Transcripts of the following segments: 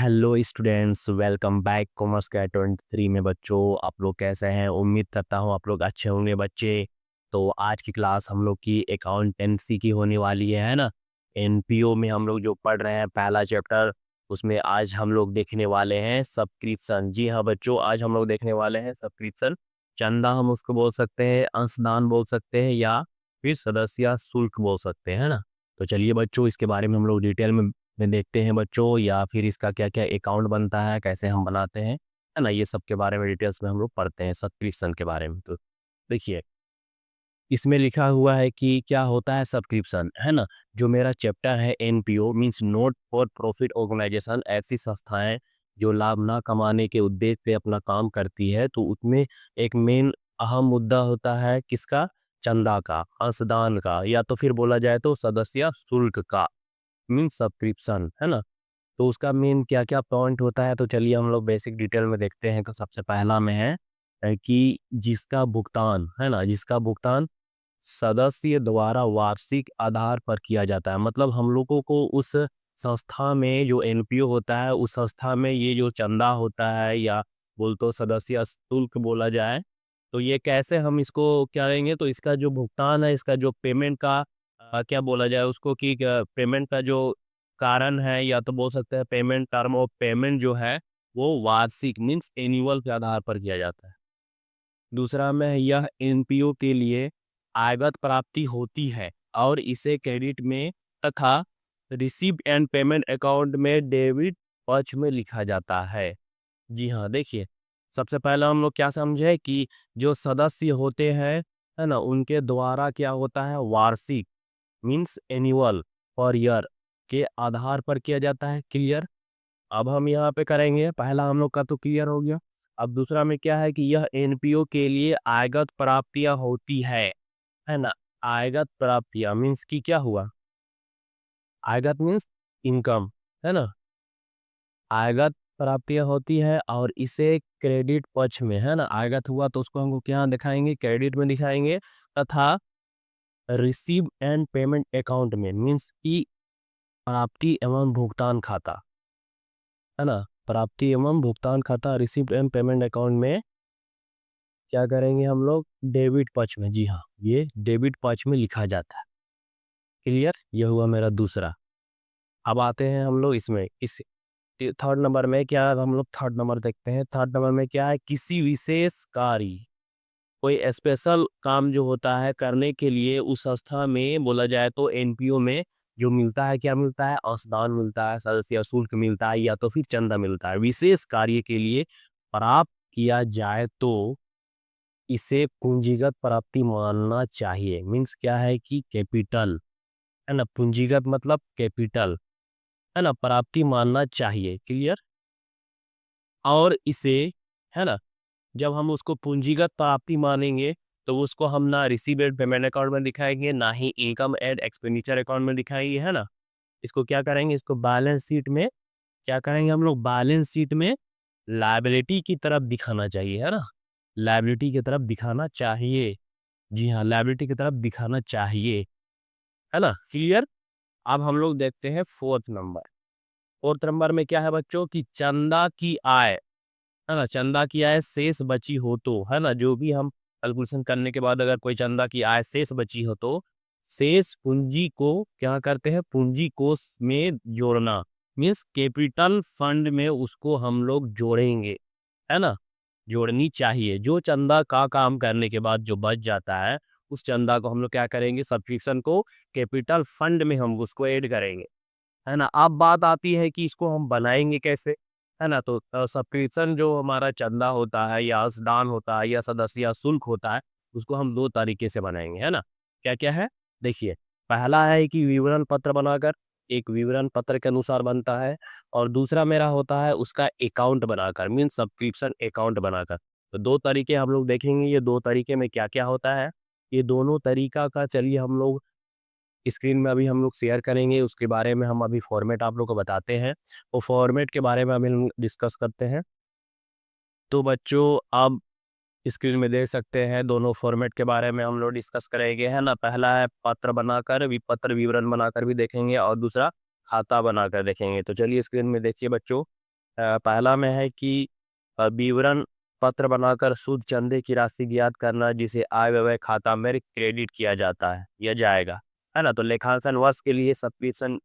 Hello students, welcome back commerce cat 23 में। बच्चों, आप लोग कैसे हैं? उम्मीद करता हूँ आप लोग अच्छे होंगे बच्चे। तो आज की क्लास हम लोग की अकाउंटेंसी की होने वाली है ना। एनपीओ में हम लोग जो पढ़ रहे हैं पहला चैप्टर, उसमें आज हम लोग देखने वाले हैं सब्सक्रिप्शन। जी हाँ बच्चों, आज हम लोग देखने वाले हैं सब्सक्रिप्शन। चंदा हम उसको बोल सकते हैं, अंशदान बोल सकते हैं, या फिर सदस्य शुल्क बोल सकते हैं, है ना। तो चलिए बच्चों, इसके बारे में हम लोग डिटेल में देखते हैं बच्चों, या फिर इसका क्या क्या अकाउंट बनता है, कैसे हम बनाते हैं, है ना। ये सब के बारे में डिटेल्स में हम लोग पढ़ते हैं सब्सक्रिप्शन के बारे में। तो देखिए, इसमें लिखा हुआ है कि क्या होता है सब्सक्रिप्शन, है ना। जो मेरा चैप्टर है NPO means not for profit organization, ऐसी संस्थाएं जो लाभ ना कमाने के उद्देश्य पे अपना काम करती है। तो उसमें एक मेन अहम मुद्दा होता है किसका? चंदा का, अंशदान का, या तो फिर बोला जाए तो सदस्य शुल्क का, मीन्स सब्सक्रिप्शन, है ना। तो उसका मेन क्या क्या पॉइंट होता है, तो चलिए हम लोग बेसिक डिटेल में देखते हैं। तो सबसे पहला में है कि जिसका भुगतान, है ना, जिसका भुगतान सदस्य द्वारा वार्षिक आधार पर किया जाता है। मतलब हम लोगों को उस संस्था में जो एनपीओ होता है, उस संस्था में ये जो चंदा होता है, या बोल तो सदस्य शुल्क बोला जाए, तो ये कैसे हम इसको क्या करेंगे, तो इसका जो भुगतान है, इसका जो पेमेंट का क्या बोला जाए उसको, कि पेमेंट का जो कारण है, या तो बोल सकते हैं पेमेंट टर्म ऑफ पेमेंट जो है वो वार्षिक मीन्स एनुअल के आधार पर किया जाता है। दूसरा में यह एनपीओ के लिए आयगत प्राप्ति होती है और इसे क्रेडिट में तथा रिसीव एंड पेमेंट अकाउंट में डेबिट पक्ष में लिखा जाता है। जी हाँ, देखिए, सबसे पहले हम लोग क्या समझे कि जो सदस्य होते हैं, है ना, उनके द्वारा क्या होता है, वार्षिक मीन्स एनुअल पर ईयर के आधार पर किया जाता है। क्लियर? अब हम यहाँ पे करेंगे, पहला हम लोग का तो क्लियर हो गया। अब दूसरा में क्या है कि यह एनपीओ के लिए आयगत प्राप्तियां होती है ना। आयगत प्राप्तियां मीन्स की क्या हुआ, आयगत मीन्स इनकम, है ना। आयगत प्राप्तियां होती है और इसे क्रेडिट पक्ष में, है ना, आयगत हुआ तो उसको हमको क्या दिखाएंगे, क्रेडिट में दिखाएंगे, तथा रिसीव एंड पेमेंट अकाउंट में मीन्स की प्राप्ति एवं भुगतान खाता, है ना। प्राप्ति एवं भुगतान खाता रिसीव एंड पेमेंट अकाउंट में क्या करेंगे हम लोग, डेबिट पक्ष में। जी हाँ, ये डेबिट पक्ष में लिखा जाता है। क्लियर? ये हुआ मेरा दूसरा। अब आते हैं हम लोग इसमें, इस थर्ड नंबर में क्या है, हम लोग थर्ड नंबर देखते हैं। थर्ड नंबर में क्या है, किसी विशेष कार्य, कोई स्पेशल काम जो होता है करने के लिए उस संस्था में बोला जाए तो एनपीओ में जो मिलता है, क्या मिलता है, अंशदान मिलता है, सदस्य शुल्क मिलता है, या तो फिर चंदा मिलता है। विशेष कार्य के लिए प्राप्त किया जाए तो इसे पूंजीगत प्राप्ति मानना चाहिए। मीन्स क्या है कि कैपिटल, है ना, पूंजीगत मतलब कैपिटल, है ना, प्राप्ति मानना चाहिए। क्लियर? और इसे, है ना, जब हम उसको पूंजीगत प्राप्ति मानेंगे तो उसको हम ना रिसीवेड पेमेंट अकाउंट में दिखाएंगे, ना ही इनकम एंड एक्सपेंडिचर अकाउंट में दिखाएंगे, है ना। इसको क्या करेंगे, इसको बैलेंस शीट में क्या करेंगे हम लोग, बैलेंस शीट में लायबिलिटी की तरफ दिखाना चाहिए, है ना। लायबिलिटी की तरफ दिखाना चाहिए। जी हाँ, लायबिलिटी की तरफ दिखाना चाहिए, है ना। क्लियर? अब हम लोग देखते हैं फोर्थ नंबर। फोर्थ नंबर में क्या है बच्चों, कि चंदा की आय, है ना, चंदा की आय शेष बची हो तो, है ना, जो भी हम कैलकुलेशन करने के बाद अगर कोई चंदा की आय शेष बची हो तो शेष पूंजी को क्या करते हैं, पूंजी कोष में जोड़ना, मीन्स कैपिटल फंड में उसको हम लोग जोड़ेंगे, है ना। जोड़नी चाहिए। जो चंदा का काम करने के बाद जो बच जाता है, उस चंदा को हम लोग क्या करेंगे, सब्सक्रिप्शन को कैपिटल फंड में हम उसको ऐड करेंगे, है ना। अब बात आती है कि इसको हम बनाएंगे कैसे, है ना। तो सब्सक्रिप्शन जो हमारा चंदा होता है, या अंशदान होता है, या सदस्य शुल्क होता है, उसको हम दो तरीके से बनाएंगे, है ना। क्या क्या है, देखिए, पहला है कि विवरण पत्र बनाकर, एक विवरण पत्र के अनुसार बनता है। और दूसरा मेरा होता है उसका अकाउंट बनाकर, मीन सब्सक्रिप्शन अकाउंट बनाकर। तो दो तरीके हम लोग देखेंगे, ये दो तरीके में क्या क्या होता है। ये दोनों तरीका का चलिए हम लोग स्क्रीन में अभी हम लोग शेयर करेंगे, उसके बारे में हम अभी फॉर्मेट आप लोग को बताते हैं। वो फॉर्मेट के बारे में अभी हम डिस्कस करते हैं। तो बच्चों, आप स्क्रीन में देख सकते हैं, दोनों फॉर्मेट के बारे में हम लोग डिस्कस करेंगे, है ना। पहला है पत्र बनाकर, पत्र विवरण बनाकर भी देखेंगे, और दूसरा खाता बनाकर देखेंगे। तो चलिए स्क्रीन में देखिए बच्चों, पहला में है कि विवरण पत्र बनाकर शुद्ध चंदे की राशि ज्ञात करना जिसे आय व्यय खाता में क्रेडिट किया जाता है या जाएगा, है ना। तो लेखांकन वर्ष के लिए सब्सक्रिप्शन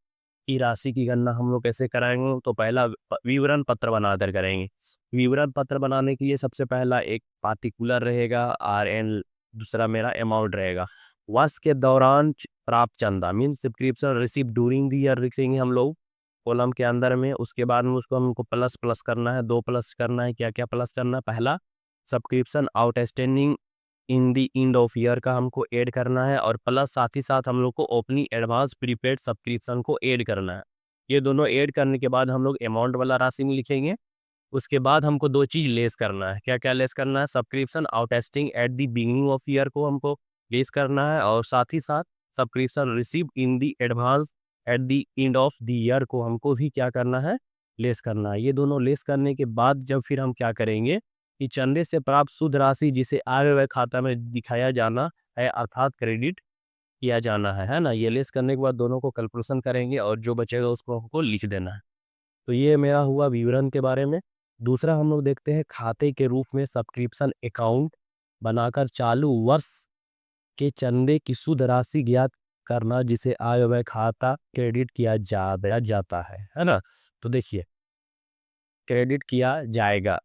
की राशि की गणना हम लोग कैसे कराएंगे, तो पहला विवरण पत्र बनाकर करेंगे। विवरण पत्र बनाने के लिए सबसे पहला एक पार्टिकुलर रहेगा RN, दूसरा मेरा अमाउंट रहेगा। वर्ष के दौरान प्राप्त चंदा mean subscription receive during the year लिखेंगे हम लोग कॉलम के अंदर में। उसके बाद में उसको हमको प्लस प्लस करना है, 2 प्लस करना है। क्या क्या प्लस करना है, पहला subscription outstanding in the end of year का हमको ऐड करना है, और प्लस साथ ही साथ हम लोग को ओपनिंग एडवांस प्रीपेड सब्सक्रिप्शन को ऐड करना है। ये दोनों ऐड करने के बाद हम लोग अमाउंट वाला राशि में लिखेंगे। उसके बाद हमको दो चीज़ लेस करना है। क्या क्या लेस करना है, subscription outstanding at the beginning of year को हमको लेस करना है, और साथ ही साथ subscription receive in the advance at the end of the year को हमको भी क्या करना है, लेस करना है। ये दोनों लेस करने के बाद जब फिर हम क्या करेंगे कि चंदे से प्राप्त शुद्ध राशि जिसे आय व्यय खाता में दिखाया जाना है अर्थात क्रेडिट किया जाना है ना। ये लेस करने के बाद दोनों को कैलकुलेशन करेंगे और जो बचेगा उसको हमको लिख देना है। तो ये मेरा हुआ विवरण के बारे में। दूसरा हम लोग देखते हैं खाते के रूप में सब्सक्रिप्शन अकाउंट बनाकर चालू वर्ष के चंदे की शुद्ध राशि ज्ञात करना जिसे आय व्यय खाता क्रेडिट किया जाता है ना। तो देखिए क्रेडिट किया जाएगा।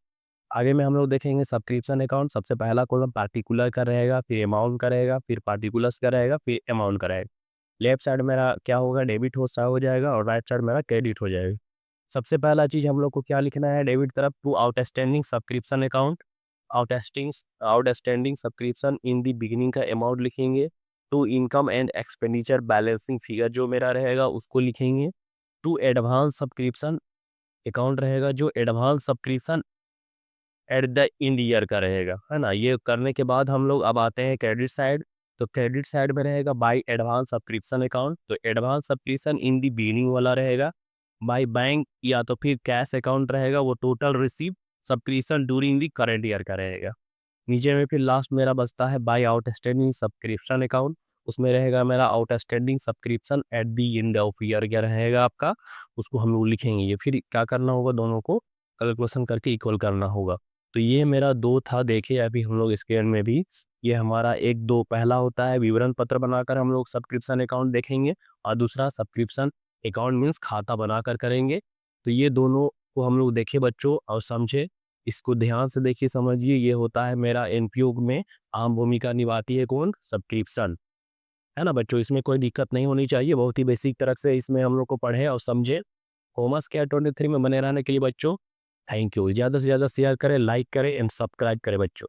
आगे में हम लोग देखेंगे सब्सक्रिप्शन अकाउंट। सबसे पहला कॉलम पार्टिकुलर का रहेगा, फिर अमाउंट का रहेगा, फिर पार्टिकुलर्स का रहेगा, फिर अमाउंट का रहेगा। लेफ्ट साइड मेरा क्या होगा, डेबिट हो जाएगा, और राइट साइड मेरा क्रेडिट हो जाएगा। सबसे पहला चीज़ हम लोग को क्या लिखना है, डेबिट तरफ to outstanding subscription account, outstanding outstanding subscription in the beginning का अमाउंट लिखेंगे। To income and expenditure balancing figure जो मेरा रहेगा उसको लिखेंगे। टू एडवांस सब्सक्रिप्शन अकाउंट रहेगा जो advance subscription at the end year का रहेगा, है ना। ये करने के बाद हम लोग अब आते हैं क्रेडिट साइड। तो क्रेडिट साइड में रहेगा बाई एडवांस सब्सक्रिप्शन अकाउंट, तो advance subscription in the beginning वाला रहेगा। बाई बैंक या तो फिर कैश अकाउंट रहेगा, वो total receive subscription during the current year का रहेगा। नीचे में फिर लास्ट मेरा बचता है बाई आउटस्टैंडिंग सब्सक्रिप्शन अकाउंट, उसमें रहेगा मेरा outstanding subscription at the end of year क्या रहेगा आपका, उसको हम लोग लिखेंगे। ये फिर क्या करना होगा, दोनों को कैलकुलेशन करके इक्वल करना होगा। तो ये मेरा दो था, देखिए अभी हम लोग स्क्रीन में भी ये हमारा एक दो पहला होता है विवरण पत्र बनाकर हम लोग सब्सक्रिप्शन अकाउंट देखेंगे, और दूसरा सब्सक्रिप्शन अकाउंट मीन्स खाता बनाकर करेंगे। तो ये दोनों को हम लोग देखे बच्चों और समझे, इसको ध्यान से देखिए समझिए। ये होता है मेरा एनपीओ में आम भूमिका निभाती है कौन, सब्सक्रिप्शन, है ना बच्चों। इसमें कोई दिक्कत नहीं होनी चाहिए, बहुत ही बेसिक तरह से इसमें हम लोग को पढ़े और समझे। कॉमर्स के 23 में बने रहने के लिए बच्चों थैंक यू। ज़्यादा से ज़्यादा शेयर करें, लाइक करें एंड सब्सक्राइब करें बच्चों।